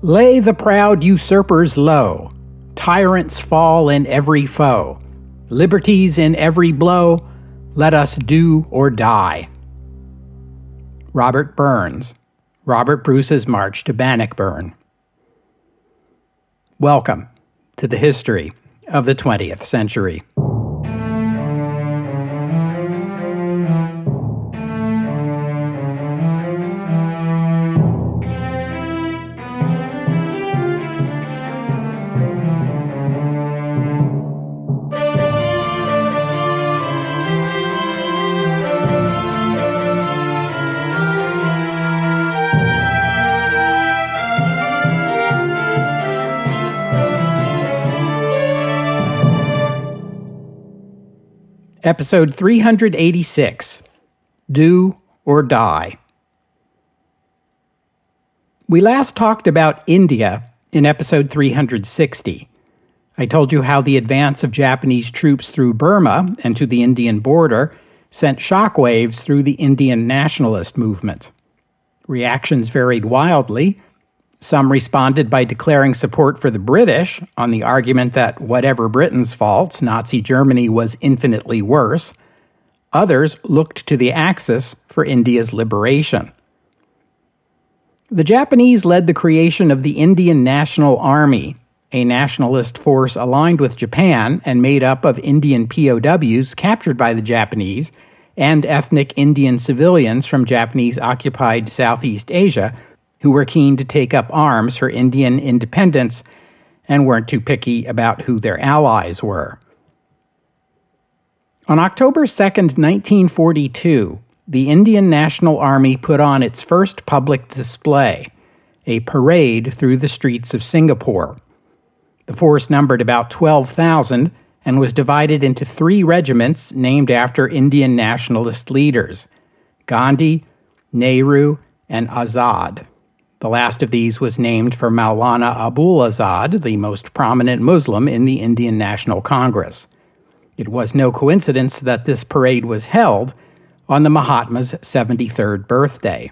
Lay the proud usurpers low, tyrants fall in every foe, liberties in every blow, let us do or die. Robert Burns, Robert Bruce's March to Bannockburn. Welcome to the history of the 20th century. Episode 386, Do or Die. We last talked about India in episode 360. I told you how the advance of Japanese troops through Burma and to the Indian border sent shockwaves through the Indian nationalist movement. Reactions varied wildly. Some responded by declaring support for the British on the argument that whatever Britain's faults, Nazi Germany was infinitely worse. Others looked to the Axis for India's liberation. The Japanese led the creation of the Indian National Army, a nationalist force aligned with Japan and made up of Indian POWs captured by the Japanese and ethnic Indian civilians from Japanese-occupied Southeast Asia who were keen to take up arms for Indian independence and weren't too picky about who their allies were. On October 2, 1942, the Indian National Army put on its first public display, a parade through the streets of Singapore. The force numbered about 12,000 and was divided into 3 regiments named after Indian nationalist leaders: Gandhi, Nehru, and Azad. The last of these was named for Maulana Abul Azad, the most prominent Muslim in the Indian National Congress. It was no coincidence that this parade was held on the Mahatma's 73rd birthday.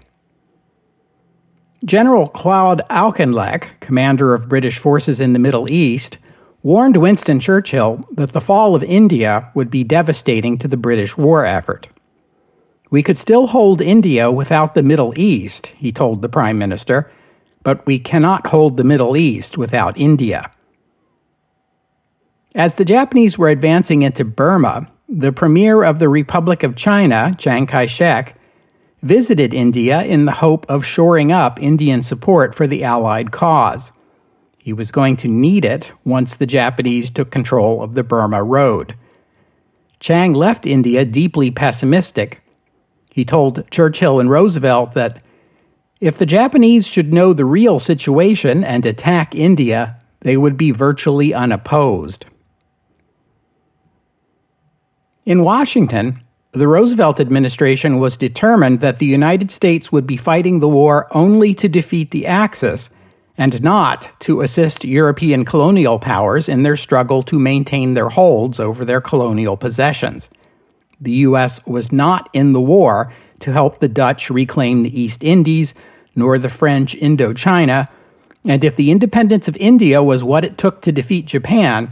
General Claude Auchinleck, commander of British forces in the Middle East, warned Winston Churchill that the fall of India would be devastating to the British war effort. "We could still hold India without the Middle East," he told the Prime Minister, "but we cannot hold the Middle East without India." As the Japanese were advancing into Burma, the Premier of the Republic of China, Chiang Kai-shek, visited India in the hope of shoring up Indian support for the Allied cause. He was going to need it once the Japanese took control of the Burma Road. Chiang left India deeply pessimistic. He told Churchill and Roosevelt that if the Japanese should know the real situation and attack India, they would be virtually unopposed. In Washington, the Roosevelt administration was determined that the United States would be fighting the war only to defeat the Axis and not to assist European colonial powers in their struggle to maintain their holds over their colonial possessions. The U.S. was not in the war to help the Dutch reclaim the East Indies, nor the French Indochina, and if the independence of India was what it took to defeat Japan,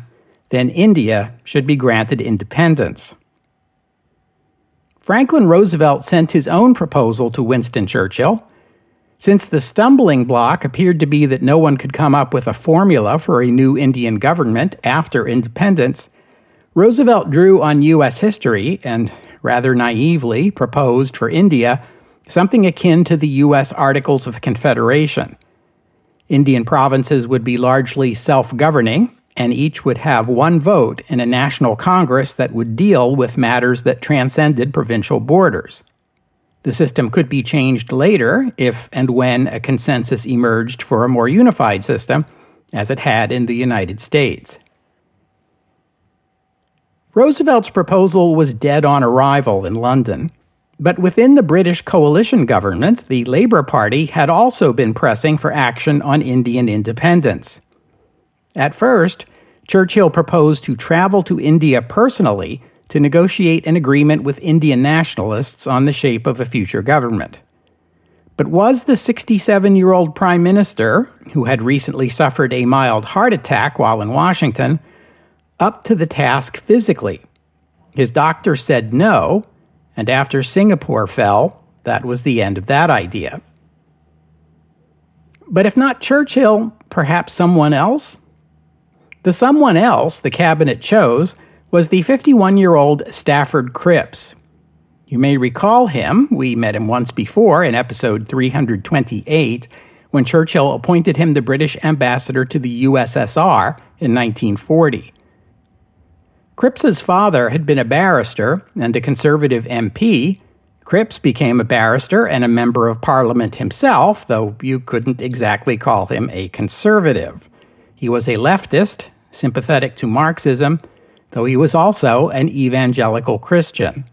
then India should be granted independence. Franklin Roosevelt sent his own proposal to Winston Churchill. Since the stumbling block appeared to be that no one could come up with a formula for a new Indian government after independence, Roosevelt drew on U.S. history and, rather naively, proposed for India something akin to the U.S. Articles of Confederation. Indian provinces would be largely self-governing, and each would have one vote in a national Congress that would deal with matters that transcended provincial borders. The system could be changed later if and when a consensus emerged for a more unified system, as it had in the United States. Roosevelt's proposal was dead on arrival in London, but within the British coalition government, the Labour Party had also been pressing for action on Indian independence. At first, Churchill proposed to travel to India personally to negotiate an agreement with Indian nationalists on the shape of a future government. But was the 67-year-old prime minister, who had recently suffered a mild heart attack while in Washington, up to the task physically? His doctor said no, and after Singapore fell, that was the end of that idea. But if not Churchill, perhaps someone else? The someone else the cabinet chose was the 51-year-old Stafford Cripps. You may recall him. We met him once before in episode 328, when Churchill appointed him the British ambassador to the USSR in 1940. Cripps's father had been a barrister and a Conservative MP. Cripps became a barrister and a member of Parliament himself, though you couldn't exactly call him a conservative. He was a leftist, sympathetic to Marxism, though he was also an evangelical Christian.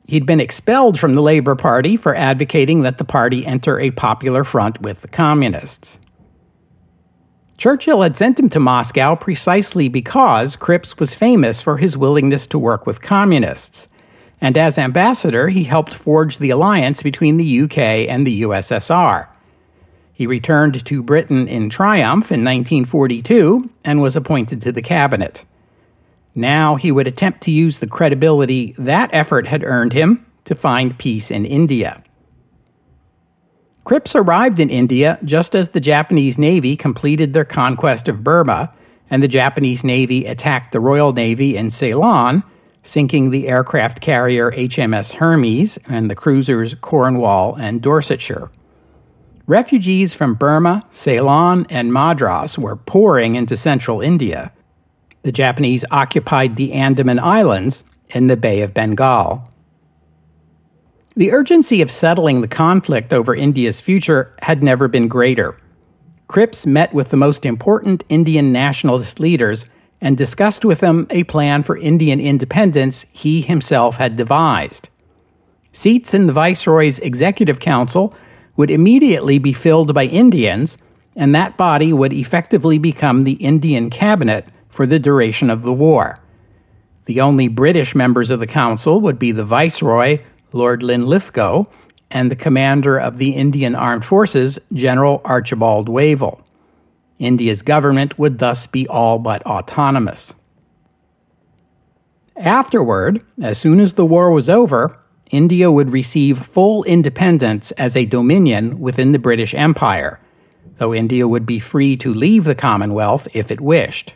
He'd been expelled from the Labour Party for advocating that the party enter a popular front with the communists. Churchill had sent him to Moscow precisely because Cripps was famous for his willingness to work with communists, and as ambassador he helped forge the alliance between the UK and the USSR. He returned to Britain in triumph in 1942 and was appointed to the cabinet. Now he would attempt to use the credibility that effort had earned him to find peace in India. Cripps arrived in India just as the Japanese Navy completed their conquest of Burma, and the Japanese Navy attacked the Royal Navy in Ceylon, sinking the aircraft carrier HMS Hermes and the cruisers Cornwall and Dorsetshire. Refugees from Burma, Ceylon, and Madras were pouring into central India. The Japanese occupied the Andaman Islands in the Bay of Bengal. The urgency of settling the conflict over India's future had never been greater. Cripps met with the most important Indian nationalist leaders and discussed with them a plan for Indian independence he himself had devised. Seats in the Viceroy's Executive Council would immediately be filled by Indians, and that body would effectively become the Indian cabinet for the duration of the war. The only British members of the council would be the Viceroy, Lord Linlithgow, and the commander of the Indian Armed Forces, General Archibald Wavell. India's government would thus be all but autonomous. Afterward, as soon as the war was over, India would receive full independence as a dominion within the British Empire, though India would be free to leave the Commonwealth if it wished.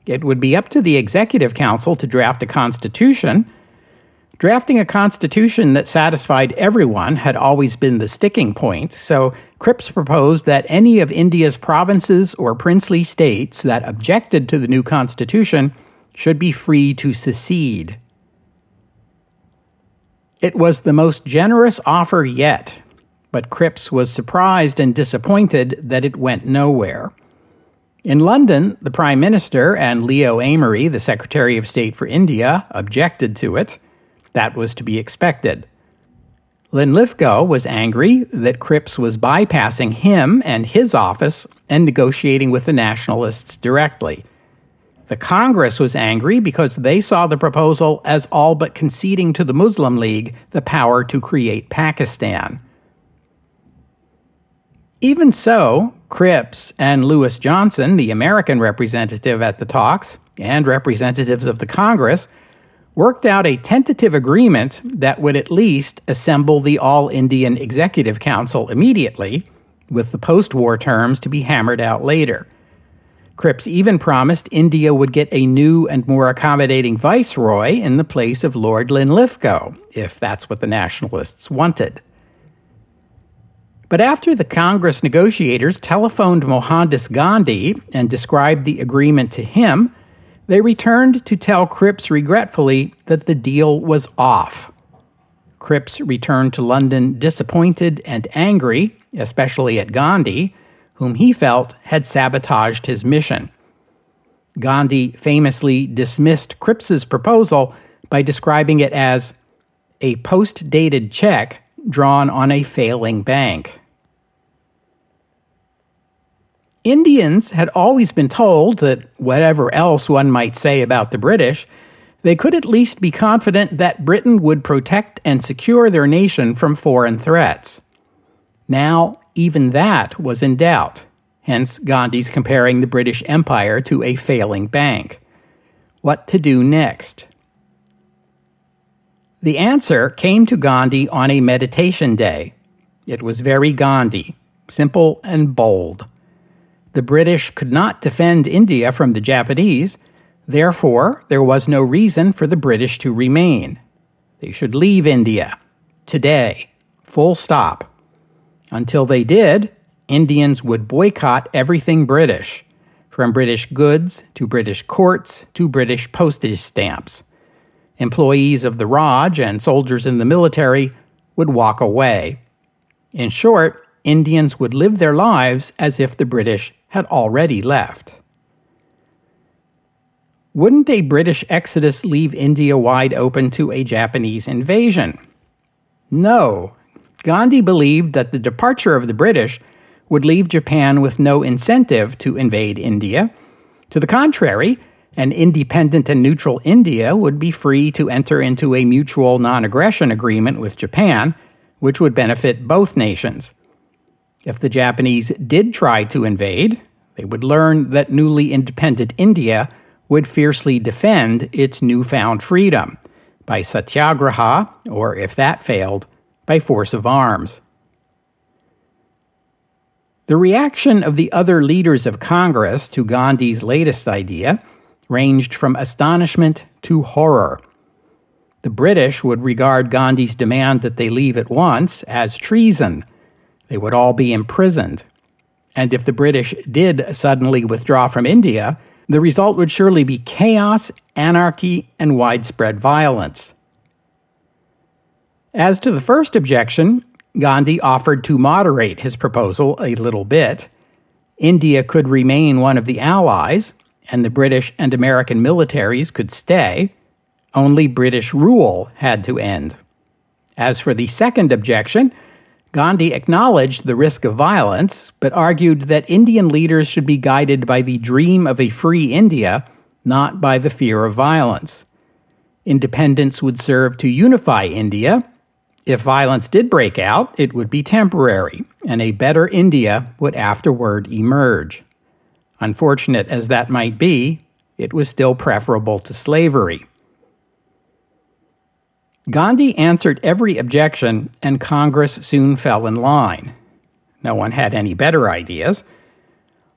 It would be up to the Executive Council to draft a constitution. Drafting a constitution that satisfied everyone had always been the sticking point, so Cripps proposed that any of India's provinces or princely states that objected to the new constitution should be free to secede. It was the most generous offer yet, but Cripps was surprised and disappointed that it went nowhere. In London, the Prime Minister and Leo Amery, the Secretary of State for India, objected to it. That was to be expected. Linlithgow was angry that Cripps was bypassing him and his office and negotiating with the nationalists directly. The Congress was angry because they saw the proposal as all but conceding to the Muslim League the power to create Pakistan. Even so, Cripps and Lewis Johnson, the American representative at the talks, and representatives of the Congress, worked out a tentative agreement that would at least assemble the All-Indian Executive Council immediately, with the post-war terms to be hammered out later. Cripps even promised India would get a new and more accommodating viceroy in the place of Lord Linlithgow, if that's what the nationalists wanted. But after the Congress negotiators telephoned Mohandas Gandhi and described the agreement to him, they returned to tell Cripps regretfully that the deal was off. Cripps returned to London disappointed and angry, especially at Gandhi, whom he felt had sabotaged his mission. Gandhi famously dismissed Cripps's proposal by describing it as a post-dated check drawn on a failing bank. Indians had always been told that, whatever else one might say about the British, they could at least be confident that Britain would protect and secure their nation from foreign threats. Now, even that was in doubt, hence Gandhi's comparing the British Empire to a failing bank. What to do next? The answer came to Gandhi on a meditation day. It was very Gandhi, simple and bold. The British could not defend India from the Japanese, therefore there was no reason for the British to remain. They should leave India, today, full stop. Until they did, Indians would boycott everything British, from British goods to British courts to British postage stamps. Employees of the Raj and soldiers in the military would walk away. In short, Indians would live their lives as if the British had already left. Wouldn't a British exodus leave India wide open to a Japanese invasion? No. Gandhi believed that the departure of the British would leave Japan with no incentive to invade India. To the contrary, an independent and neutral India would be free to enter into a mutual non-aggression agreement with Japan, which would benefit both nations. If the Japanese did try to invade, they would learn that newly independent India would fiercely defend its newfound freedom by satyagraha, or if that failed, by force of arms. The reaction of the other leaders of Congress to Gandhi's latest idea ranged from astonishment to horror. The British would regard Gandhi's demand that they leave at once as treason. They would all be imprisoned. And if the British did suddenly withdraw from India, the result would surely be chaos, anarchy, and widespread violence. As to the first objection, Gandhi offered to moderate his proposal a little bit. India could remain one of the Allies, and the British and American militaries could stay. Only British rule had to end. As for the second objection, Gandhi acknowledged the risk of violence, but argued that Indian leaders should be guided by the dream of a free India, not by the fear of violence. Independence would serve to unify India. If violence did break out, it would be temporary, and a better India would afterward emerge. Unfortunate as that might be, it was still preferable to slavery. Gandhi answered every objection, and Congress soon fell in line. No one had any better ideas.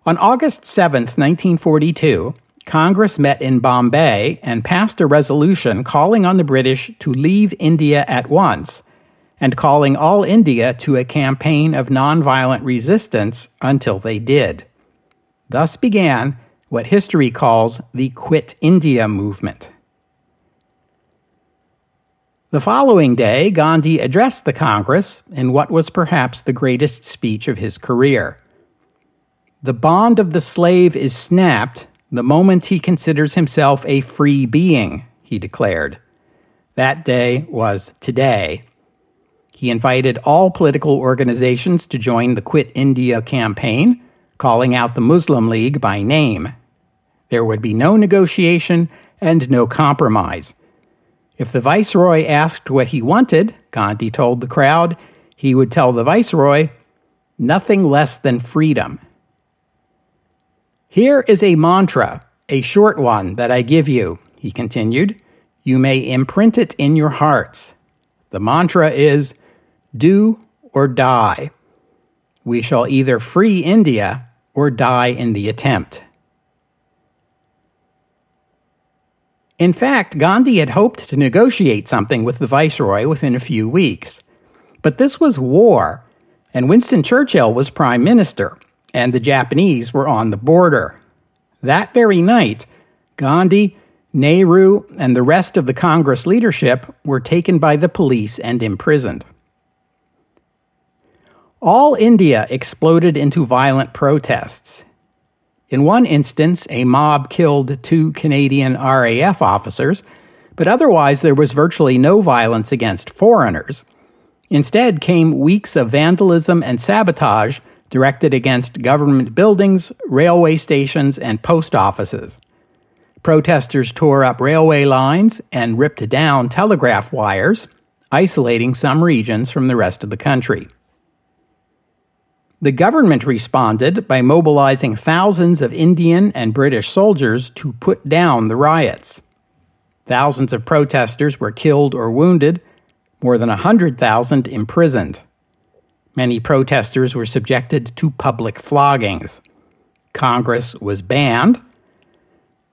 On August 7, 1942, Congress met in Bombay and passed a resolution calling on the British to leave India at once, and calling all India to a campaign of nonviolent resistance until they did. Thus began what history calls the Quit India movement. The following day, Gandhi addressed the Congress in what was perhaps the greatest speech of his career. The bond of the slave is snapped the moment he considers himself a free being, he declared. That day was today. He invited all political organizations to join the Quit India campaign, calling out the Muslim League by name. There would be no negotiation and no compromise. If the Viceroy asked what he wanted, Gandhi told the crowd, he would tell the Viceroy, nothing less than freedom. Here is a mantra, a short one that I give you, he continued. You may imprint it in your hearts. The mantra is, do or die. We shall either free India or die in the attempt. In fact, Gandhi had hoped to negotiate something with the Viceroy within a few weeks. But this was war, and Winston Churchill was Prime Minister, and the Japanese were on the border. That very night, Gandhi, Nehru, and the rest of the Congress leadership were taken by the police and imprisoned. All India exploded into violent protests. In one instance, a mob killed 2 Canadian RAF officers, but otherwise there was virtually no violence against foreigners. Instead came weeks of vandalism and sabotage directed against government buildings, railway stations, and post offices. Protesters tore up railway lines and ripped down telegraph wires, isolating some regions from the rest of the country. The government responded by mobilizing thousands of Indian and British soldiers to put down the riots. Thousands of protesters were killed or wounded, more than 100,000 imprisoned. Many protesters were subjected to public floggings. Congress was banned.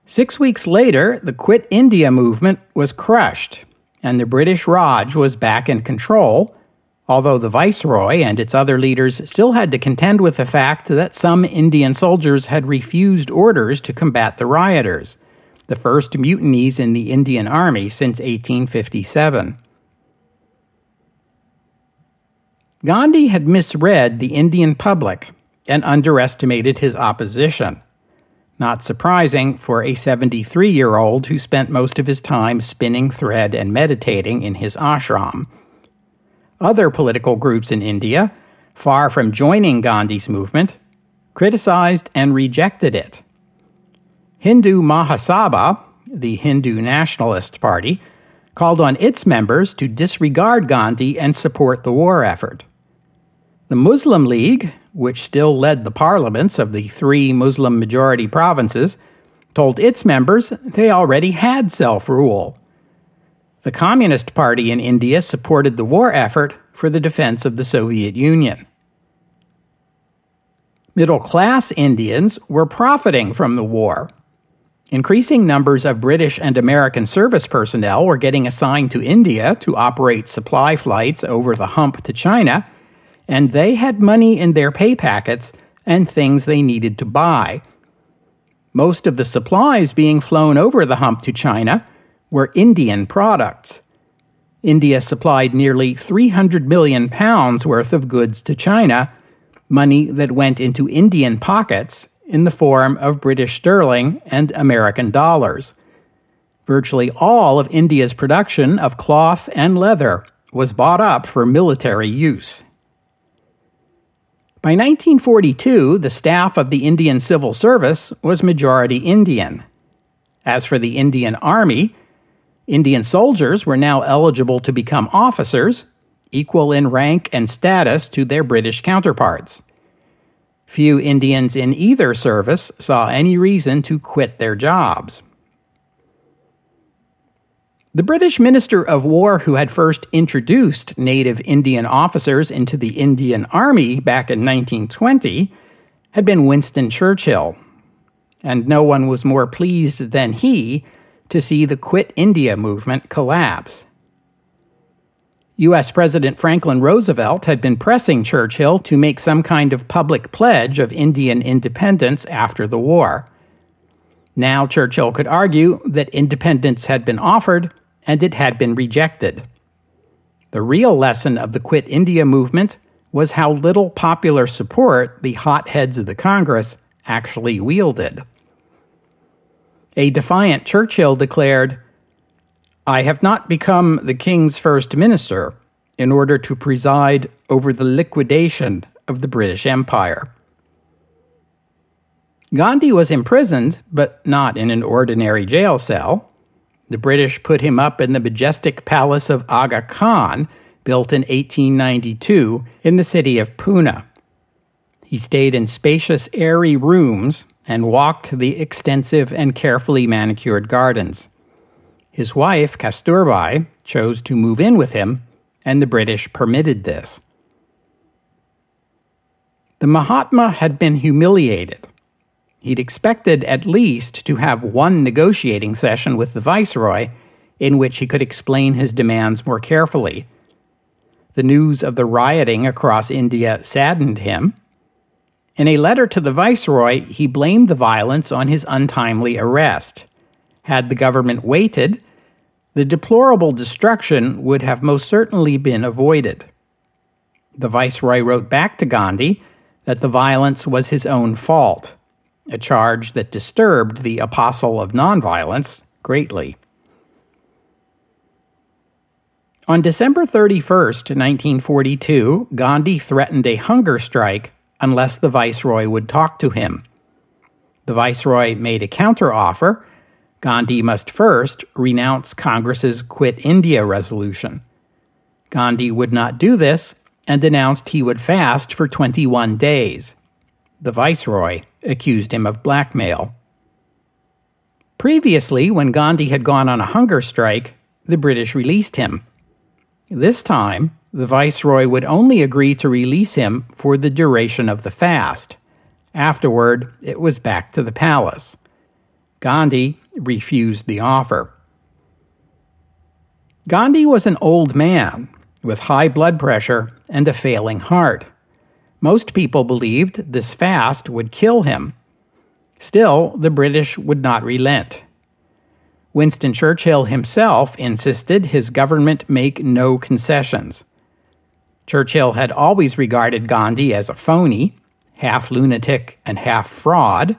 6 weeks later, the Quit India movement was crushed, and the British Raj was back in control, although the Viceroy and its other leaders still had to contend with the fact that some Indian soldiers had refused orders to combat the rioters, the first mutinies in the Indian Army since 1857. Gandhi had misread the Indian public and underestimated his opposition. Not surprising for a 73-year-old who spent most of his time spinning thread and meditating in his ashram. Other political groups in India, far from joining Gandhi's movement, criticized and rejected it. Hindu Mahasabha, the Hindu nationalist party, called on its members to disregard Gandhi and support the war effort. The Muslim League, which still led the parliaments of the 3 Muslim-majority provinces, told its members they already had self-rule. The Communist Party in India supported the war effort for the defense of the Soviet Union. Middle-class Indians were profiting from the war. Increasing numbers of British and American service personnel were getting assigned to India to operate supply flights over the hump to China, and they had money in their pay packets and things they needed to buy. Most of the supplies being flown over the hump to China were Indian products. India supplied nearly 300 million pounds worth of goods to China, money that went into Indian pockets in the form of British sterling and American dollars. Virtually all of India's production of cloth and leather was bought up for military use. By 1942, the staff of the Indian Civil Service was majority Indian. As for the Indian Army, Indian soldiers were now eligible to become officers, equal in rank and status to their British counterparts. Few Indians in either service saw any reason to quit their jobs. The British Minister of War who had first introduced native Indian officers into the Indian Army back in 1920 had been Winston Churchill, and no one was more pleased than he to see the Quit India movement collapse. U.S. President Franklin Roosevelt had been pressing Churchill to make some kind of public pledge of Indian independence after the war. Now Churchill could argue that independence had been offered and it had been rejected. The real lesson of the Quit India movement was how little popular support the hotheads of the Congress actually wielded. A defiant Churchill declared, "I have not become the king's first minister in order to preside over the liquidation of the British Empire." Gandhi was imprisoned, but not in an ordinary jail cell. The British put him up in the majestic palace of Aga Khan, built in 1892 in the city of Pune. He stayed in spacious, airy rooms and walked the extensive and carefully manicured gardens. His wife, Kasturbai, chose to move in with him, and the British permitted this. The Mahatma had been humiliated. He'd expected at least to have one negotiating session with the Viceroy in which he could explain his demands more carefully. The news of the rioting across India saddened him. In a letter to the Viceroy, he blamed the violence on his untimely arrest. Had the government waited, the deplorable destruction would have most certainly been avoided. The Viceroy wrote back to Gandhi that the violence was his own fault, a charge that disturbed the apostle of nonviolence greatly. On December 31st, 1942, Gandhi threatened a hunger strike unless the Viceroy would talk to him. The Viceroy made a counteroffer. Gandhi must first renounce Congress's Quit India resolution. Gandhi would not do this, and announced he would fast for 21 days. The viceroy accused him of blackmail. Previously, when Gandhi had gone on a hunger strike, the British released him. This time, the viceroy would only agree to release him for the duration of the fast. Afterward, it was back to the palace. Gandhi refused the offer. Gandhi was an old man with high blood pressure and a failing heart. Most people believed this fast would kill him. Still, the British would not relent. Winston Churchill himself insisted his government make no concessions. Churchill had always regarded Gandhi as a phony, half lunatic and half fraud.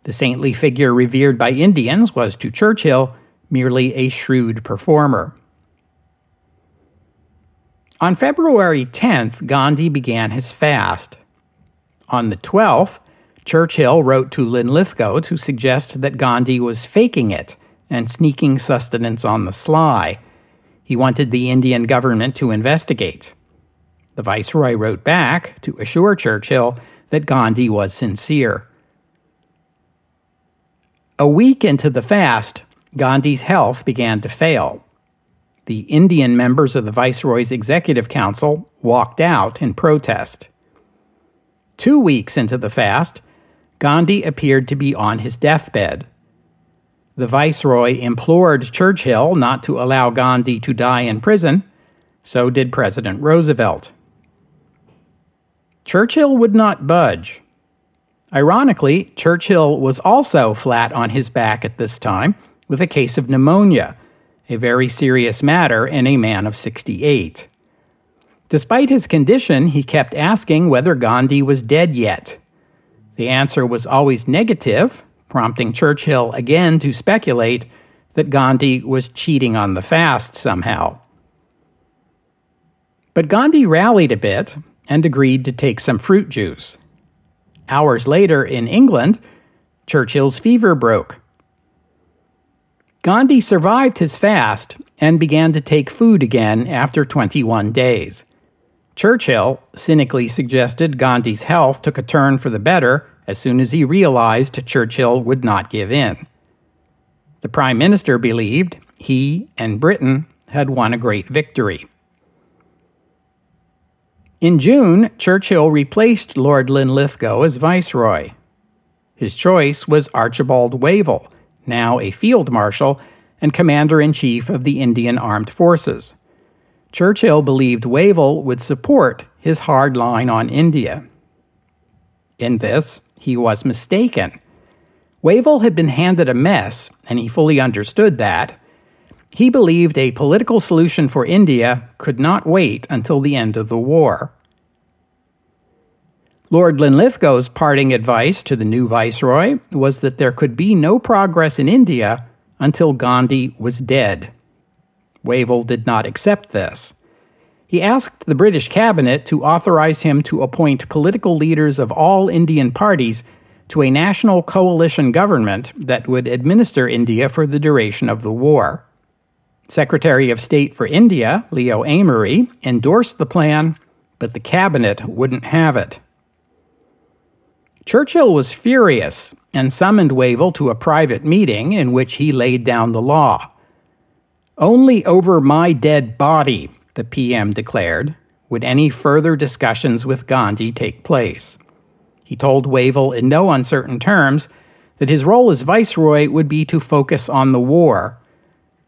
The saintly figure revered by Indians was to Churchill merely a shrewd performer. On February 10th, Gandhi began his fast. On the 12th, Churchill wrote to Linlithgow to suggest that Gandhi was faking it and sneaking sustenance on the sly. He wanted the Indian government to investigate. The viceroy wrote back to assure Churchill that Gandhi was sincere. A week into the fast, Gandhi's health began to fail. The Indian members of the Viceroy's Executive Council walked out in protest. 2 weeks into the fast, Gandhi appeared to be on his deathbed. The Viceroy implored Churchill not to allow Gandhi to die in prison. So did President Roosevelt. Churchill would not budge. Ironically, Churchill was also flat on his back at this time with a case of pneumonia, a very serious matter in a man of 68. Despite his condition, he kept asking whether Gandhi was dead yet. The answer was always negative, prompting Churchill again to speculate that Gandhi was cheating on the fast somehow. But Gandhi rallied a bit and agreed to take some fruit juice. Hours later in England, Churchill's fever broke. Gandhi survived his fast and began to take food again after 21 days. Churchill cynically suggested Gandhi's health took a turn for the better as soon as he realized Churchill would not give in. The Prime Minister believed he and Britain had won a great victory. In June, Churchill replaced Lord Linlithgow as Viceroy. His choice was Archibald Wavell, now a Field Marshal and Commander-in-Chief of the Indian Armed Forces. Churchill believed Wavell would support his hard line on India. In this, he was mistaken. Wavell had been handed a mess, and he fully understood that. He believed a political solution for India could not wait until the end of the war. Lord Linlithgow's parting advice to the new viceroy was that there could be no progress in India until Gandhi was dead. Wavell did not accept this. He asked the British cabinet to authorize him to appoint political leaders of all Indian parties to a national coalition government that would administer India for the duration of the war. Secretary of State for India, Leo Amery, endorsed the plan, but the cabinet wouldn't have it. Churchill was furious and summoned Wavell to a private meeting in which he laid down the law. "Only over my dead body," the PM declared, "would any further discussions with Gandhi take place." He told Wavell in no uncertain terms that his role as viceroy would be to focus on the war.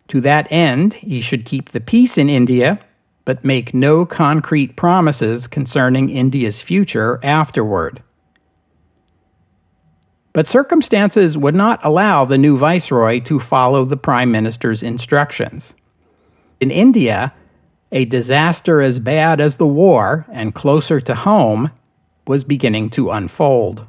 To that end, he should keep the peace in India, but make no concrete promises concerning India's future afterward. But circumstances would not allow the new viceroy to follow the prime minister's instructions. In India, a disaster as bad as the war and closer to home was beginning to unfold.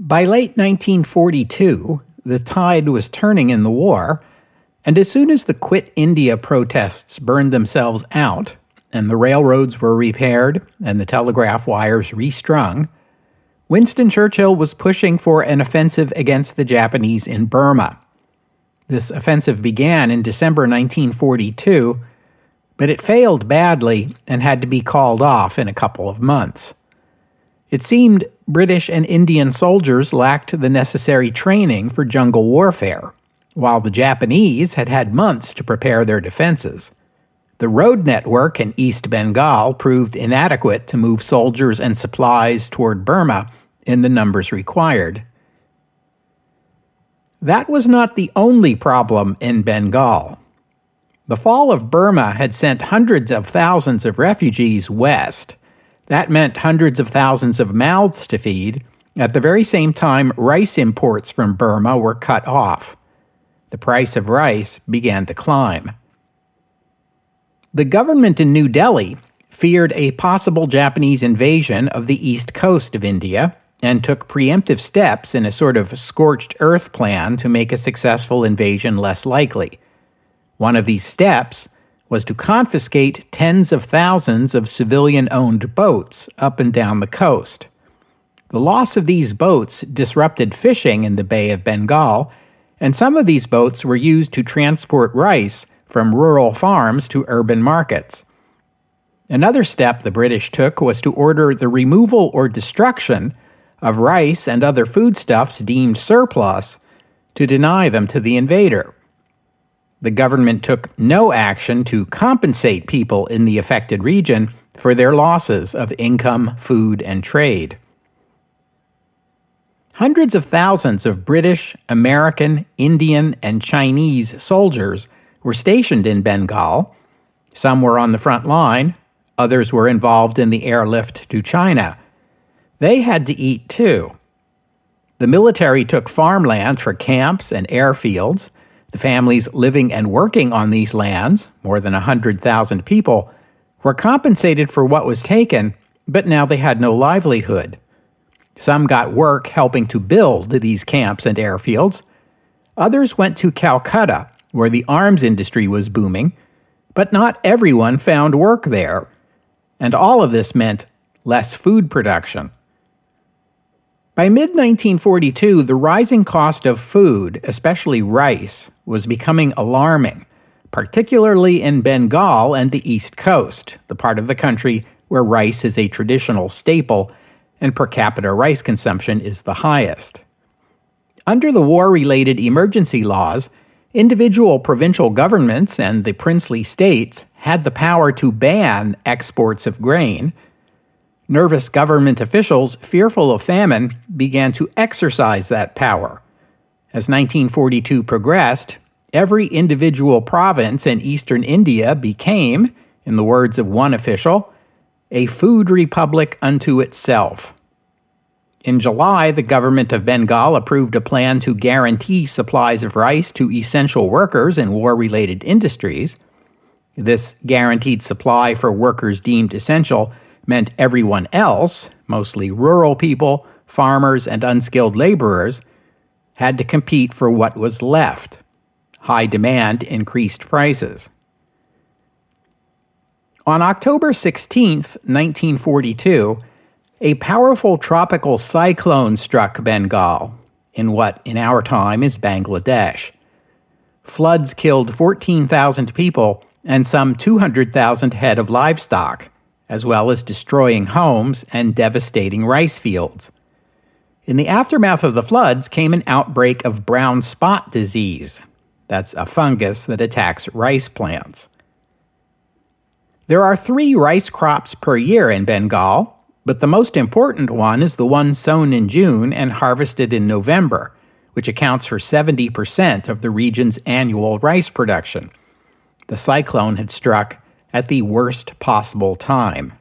By late 1942, the tide was turning in the war, and as soon as the Quit India protests burned themselves out, and the railroads were repaired and the telegraph wires restrung, Winston Churchill was pushing for an offensive against the Japanese in Burma. This offensive began in December 1942, but it failed badly and had to be called off in a couple of months. It seemed British and Indian soldiers lacked the necessary training for jungle warfare, while the Japanese had had months to prepare their defenses. The road network in East Bengal proved inadequate to move soldiers and supplies toward Burma in the numbers required. That was not the only problem in Bengal. The fall of Burma had sent hundreds of thousands of refugees west. That meant hundreds of thousands of mouths to feed. At the very same time, rice imports from Burma were cut off. The price of rice began to climb. The government in New Delhi feared a possible Japanese invasion of the east coast of India and took preemptive steps in a sort of scorched earth plan to make a successful invasion less likely. One of these steps was to confiscate tens of thousands of civilian-owned boats up and down the coast. The loss of these boats disrupted fishing in the Bay of Bengal, and some of these boats were used to transport rice from rural farms to urban markets. Another step the British took was to order the removal or destruction of rice and other foodstuffs deemed surplus to deny them to the invader. The government took no action to compensate people in the affected region for their losses of income, food, and trade. Hundreds of thousands of British, American, Indian, and Chinese soldiers were stationed in Bengal. Some were on the front line, others were involved in the airlift to China. They had to eat too. The military took farmland for camps and airfields. The families living and working on these lands, more than 100,000 people, were compensated for what was taken, but now they had no livelihood. Some got work helping to build these camps and airfields. Others went to Calcutta, where the arms industry was booming, but not everyone found work there. And all of this meant less food production. By mid-1942, the rising cost of food, especially rice, was becoming alarming, particularly in Bengal and the East Coast, the part of the country where rice is a traditional staple and per capita rice consumption is the highest. Under the war-related emergency laws, individual provincial governments and the princely states had the power to ban exports of grain. Nervous government officials, fearful of famine, began to exercise that power. As 1942 progressed, every individual province in eastern India became, in the words of one official, a food republic unto itself. In July, the government of Bengal approved a plan to guarantee supplies of rice to essential workers in war-related industries. This guaranteed supply for workers deemed essential meant everyone else, mostly rural people, farmers, and unskilled laborers, had to compete for what was left. High demand increased prices. On October 16, 1942, a powerful tropical cyclone struck Bengal, in what in our time is Bangladesh. Floods killed 14,000 people and some 200,000 head of livestock, as well as destroying homes and devastating rice fields. In the aftermath of the floods came an outbreak of brown spot disease. That's a fungus that attacks rice plants. There are 3 rice crops per year in Bengal, but the most important one is the one sown in June and harvested in November, which accounts for 70% of the region's annual rice production. The cyclone had struck at the worst possible time.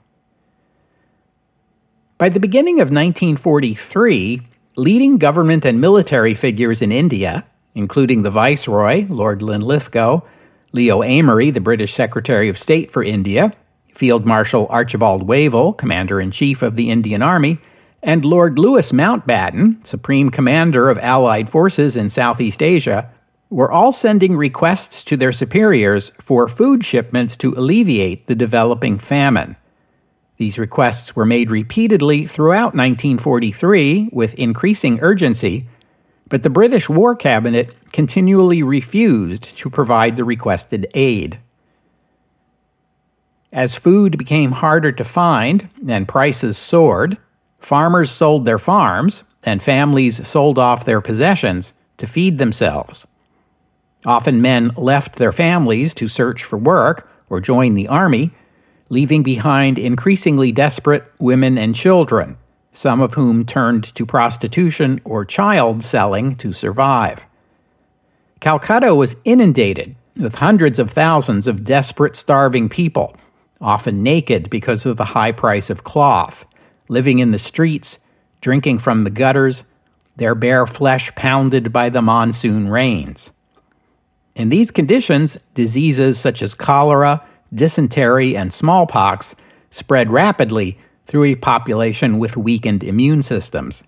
By the beginning of 1943, leading government and military figures in India, including the Viceroy, Lord Linlithgow, Leo Amery, the British Secretary of State for India, Field Marshal Archibald Wavell, Commander-in-Chief of the Indian Army, And Lord Louis Mountbatten, Supreme Commander of Allied forces in Southeast Asia, were all sending requests to their superiors for food shipments to alleviate the developing famine. These requests were made repeatedly throughout 1943 with increasing urgency, but the British War Cabinet continually refused to provide the requested aid. As food became harder to find and prices soared, farmers sold their farms and families sold off their possessions to feed themselves. Often men left their families to search for work or join the army, leaving behind increasingly desperate women and children, some of whom turned to prostitution or child selling to survive. Calcutta was inundated with hundreds of thousands of desperate, starving people, often naked because of the high price of cloth, living in the streets, drinking from the gutters, their bare flesh pounded by the monsoon rains. In these conditions, diseases such as cholera, dysentery, and smallpox spread rapidly through a population with weakened immune systems.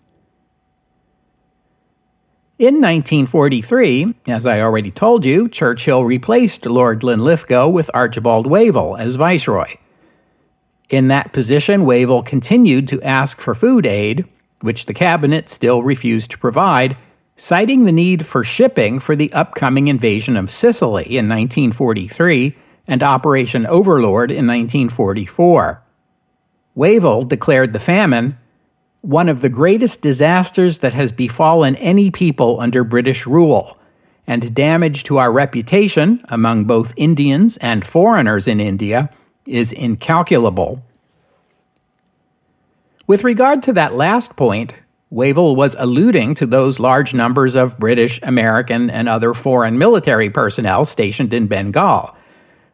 In 1943, as I already told you, Churchill replaced Lord Linlithgow with Archibald Wavell as Viceroy. In that position, Wavell continued to ask for food aid, which the cabinet still refused to provide, citing the need for shipping for the upcoming invasion of Sicily in 1943 and Operation Overlord in 1944. Wavell declared the famine one of the greatest disasters that has befallen any people under British rule, and damage to our reputation among both Indians and foreigners in India is incalculable. With regard to that last point, Wavell was alluding to those large numbers of British, American, and other foreign military personnel stationed in Bengal,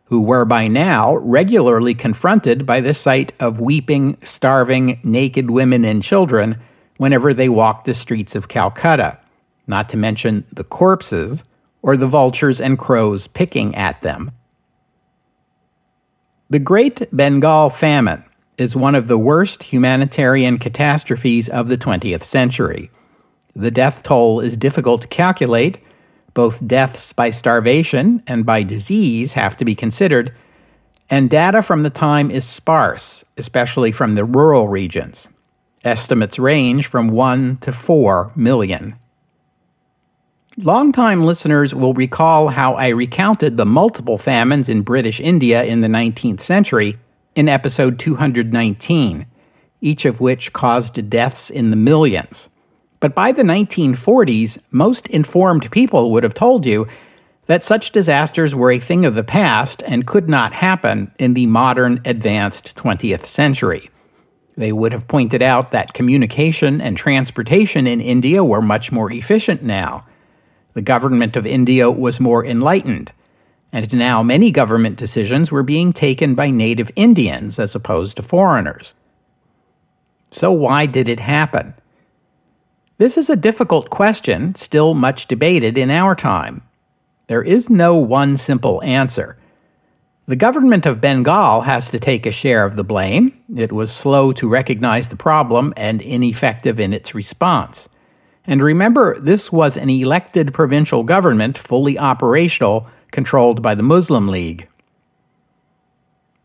who were by now regularly confronted by the sight of weeping, starving, naked women and children whenever they walked the streets of Calcutta, not to mention the corpses or the vultures and crows picking at them. The Great Bengal Famine is one of the worst humanitarian catastrophes of the 20th century. The death toll is difficult to calculate. Both deaths by starvation and by disease have to be considered, and data from the time is sparse, especially from the rural regions. Estimates range from 1 to 4 million. Longtime listeners will recall how I recounted the multiple famines in British India in the 19th century in episode 219, each of which caused deaths in the millions. But by the 1940s, most informed people would have told you that such disasters were a thing of the past and could not happen in the modern, advanced 20th century. They would have pointed out that communication and transportation in India were much more efficient now. The government of India was more enlightened, and now many government decisions were being taken by native Indians as opposed to foreigners. So why did it happen? This is a difficult question, still much debated in our time. There is no one simple answer. The government of Bengal has to take a share of the blame. It was slow to recognize the problem and ineffective in its response. And remember, this was an elected provincial government, fully operational, controlled by the Muslim League.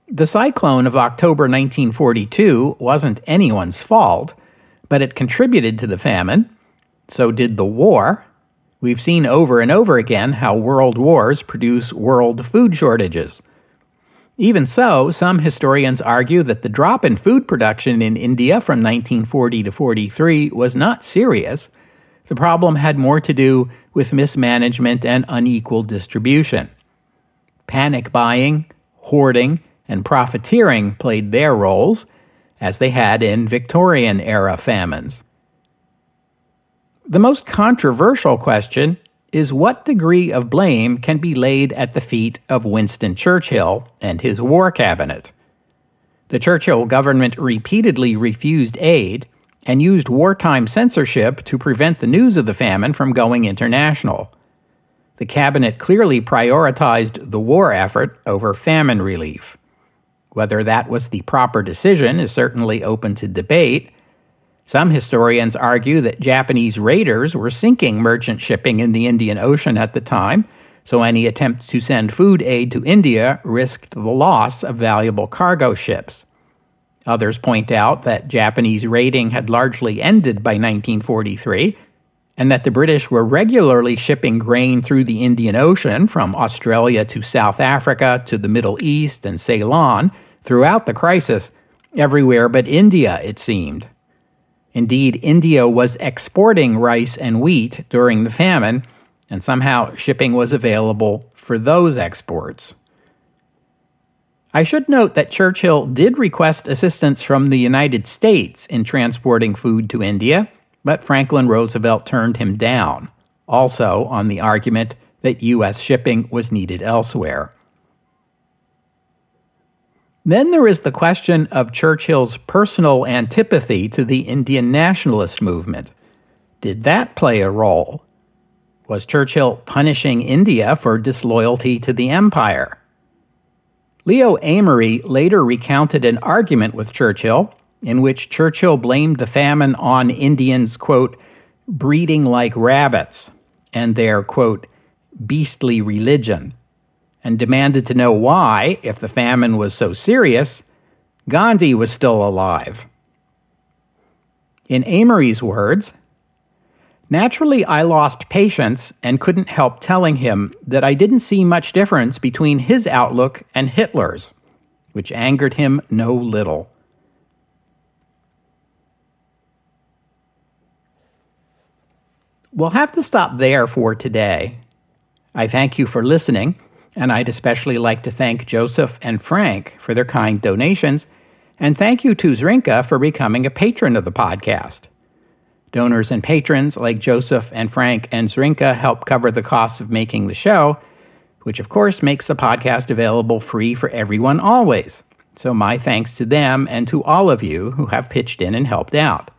The cyclone of October 1942 wasn't anyone's fault, but it contributed to the famine. So did the war. We've seen over and over again how world wars produce world food shortages. Even so, some historians argue that the drop in food production in India from 1940 to 43 was not serious. The problem had more to do with mismanagement and unequal distribution. Panic buying, hoarding, and profiteering played their roles, as they had in Victorian-era famines. The most controversial question is what degree of blame can be laid at the feet of Winston Churchill and his war cabinet. The Churchill government repeatedly refused aid and used wartime censorship to prevent the news of the famine from going international. The cabinet clearly prioritized the war effort over famine relief. Whether that was the proper decision is certainly open to debate. Some historians argue that Japanese raiders were sinking merchant shipping in the Indian Ocean at the time, so any attempt to send food aid to India risked the loss of valuable cargo ships. Others point out that Japanese raiding had largely ended by 1943, and that the British were regularly shipping grain through the Indian Ocean from Australia to South Africa to the Middle East and Ceylon throughout the crisis, everywhere but India, it seemed. Indeed, India was exporting rice and wheat during the famine, and somehow shipping was available for those exports. I should note that Churchill did request assistance from the United States in transporting food to India, but Franklin Roosevelt turned him down, also on the argument that U.S. shipping was needed elsewhere. Then there is the question of Churchill's personal antipathy to the Indian nationalist movement. Did that play a role? Was Churchill punishing India for disloyalty to the empire? Leo Amory later recounted an argument with Churchill in which Churchill blamed the famine on Indians, quote, breeding like rabbits, and their, quote, beastly religion, and demanded to know why, if the famine was so serious, Gandhi was still alive. In Amory's words, naturally I lost patience and couldn't help telling him that I didn't see much difference between his outlook and Hitler's, which angered him no little. We'll have to stop there for today. I thank you for listening, and I'd especially like to thank Joseph and Frank for their kind donations, and thank you to Zrinka for becoming a patron of the podcast. Donors and patrons like Joseph and Frank and Zrinka help cover the costs of making the show, which of course makes the podcast available free for everyone always. So my thanks to them and to all of you who have pitched in and helped out.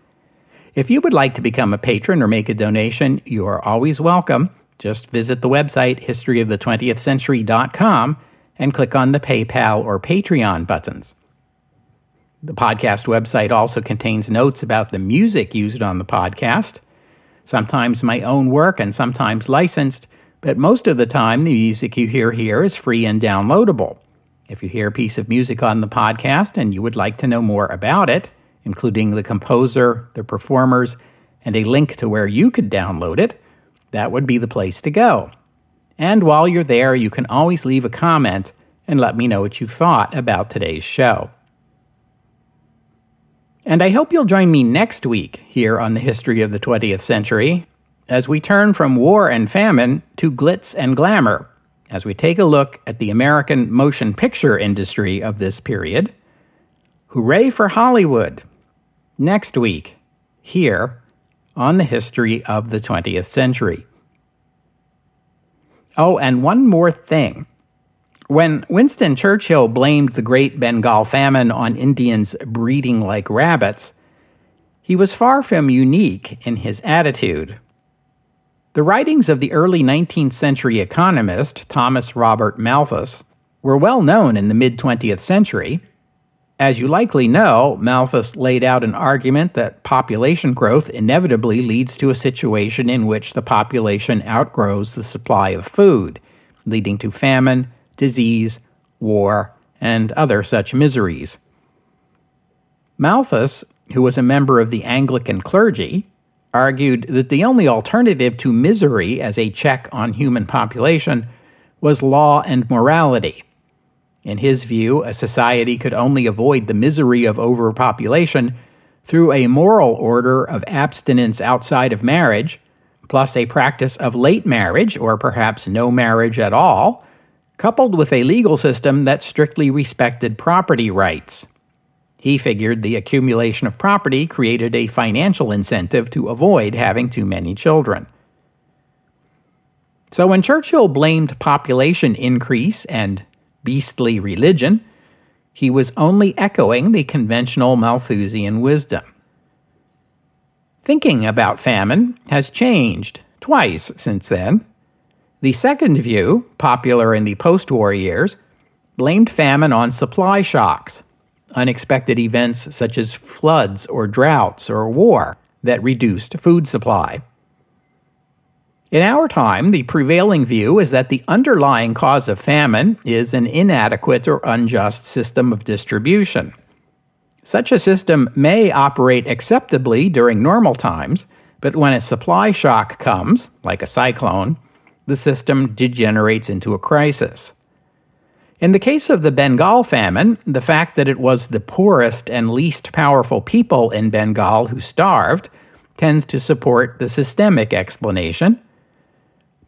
If you would like to become a patron or make a donation, you are always welcome. Just visit the website historyofthe20thcentury.com and click on the PayPal or Patreon buttons. The podcast website also contains notes about the music used on the podcast, sometimes my own work and sometimes licensed, but most of the time the music you hear here is free and downloadable. If you hear a piece of music on the podcast and you would like to know more about it, including the composer, the performers, and a link to where you could download it, that would be the place to go. And while you're there, you can always leave a comment and let me know what you thought about today's show. And I hope you'll join me next week here on the History of the 20th Century as we turn from war and famine to glitz and glamour, as we take a look at the American motion picture industry of this period. Hooray for Hollywood! Next week, here on the History of the 20th Century. Oh, and one more thing. When Winston Churchill blamed the Great Bengal Famine on Indians breeding like rabbits, he was far from unique in his attitude. The writings of the early 19th century economist Thomas Robert Malthus were well known in the mid-20th century. As you likely know, Malthus laid out an argument that population growth inevitably leads to a situation in which the population outgrows the supply of food, leading to famine, disease, war, and other such miseries. Malthus, who was a member of the Anglican clergy, argued that the only alternative to misery as a check on human population was law and morality. In his view, a society could only avoid the misery of overpopulation through a moral order of abstinence outside of marriage, plus a practice of late marriage, or perhaps no marriage at all, coupled with a legal system that strictly respected property rights. He figured the accumulation of property created a financial incentive to avoid having too many children. So when Churchill blamed population increase and beastly religion, he was only echoing the conventional Malthusian wisdom. Thinking about famine has changed twice since then. The second view, popular in the post-war years, blamed famine on supply shocks, unexpected events such as floods or droughts or war that reduced food supply. In our time, the prevailing view is that the underlying cause of famine is an inadequate or unjust system of distribution. Such a system may operate acceptably during normal times, but when a supply shock comes, like a cyclone, the system degenerates into a crisis. In the case of the Bengal famine, the fact that it was the poorest and least powerful people in Bengal who starved tends to support the systemic explanation.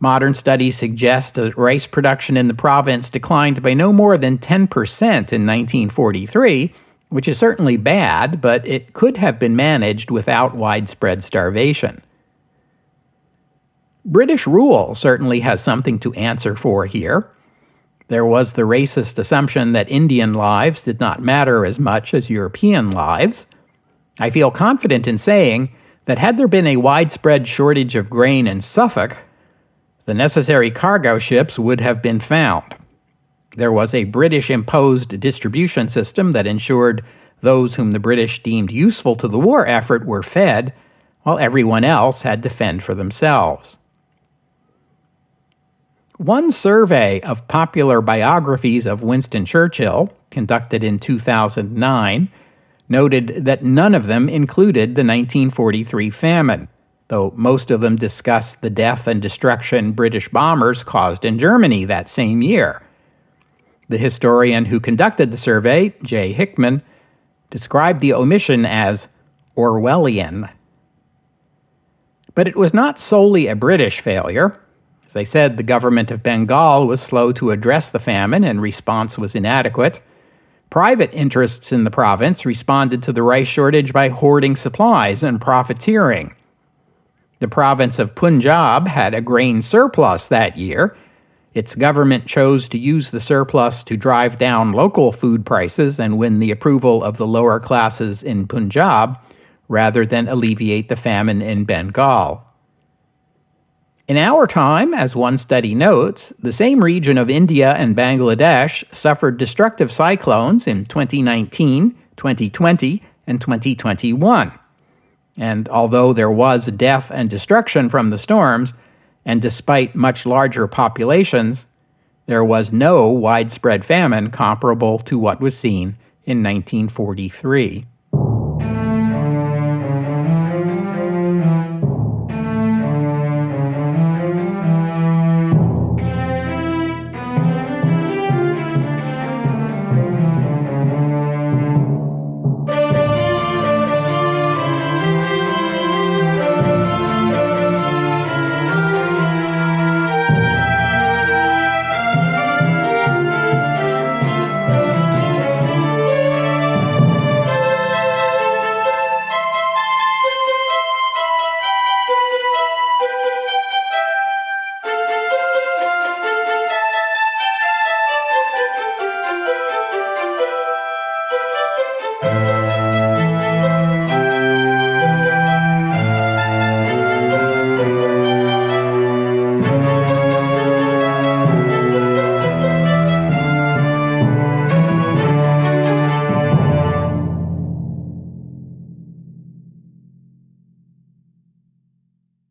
Modern studies suggest that rice production in the province declined by no more than 10% in 1943, which is certainly bad, but it could have been managed without widespread starvation. British rule certainly has something to answer for here. There was the racist assumption that Indian lives did not matter as much as European lives. I feel confident in saying that had there been a widespread shortage of grain in Suffolk, the necessary cargo ships would have been found. There was a British-imposed distribution system that ensured those whom the British deemed useful to the war effort were fed, while everyone else had to fend for themselves. One survey of popular biographies of Winston Churchill, conducted in 2009, noted that none of them included the 1943 famine, though most of them discussed the death and destruction British bombers caused in Germany that same year. The historian who conducted the survey, J. Hickman, described the omission as Orwellian. But it was not solely a British failure. As I said, the government of Bengal was slow to address the famine and response was inadequate. Private interests in the province responded to the rice shortage by hoarding supplies and profiteering. The province of Punjab had a grain surplus that year. Its government chose to use the surplus to drive down local food prices and win the approval of the lower classes in Punjab, rather than alleviate the famine in Bengal. In our time, as one study notes, the same region of India and Bangladesh suffered destructive cyclones in 2019, 2020, and 2021. And although there was death and destruction from the storms, and despite much larger populations, there was no widespread famine comparable to what was seen in 1943.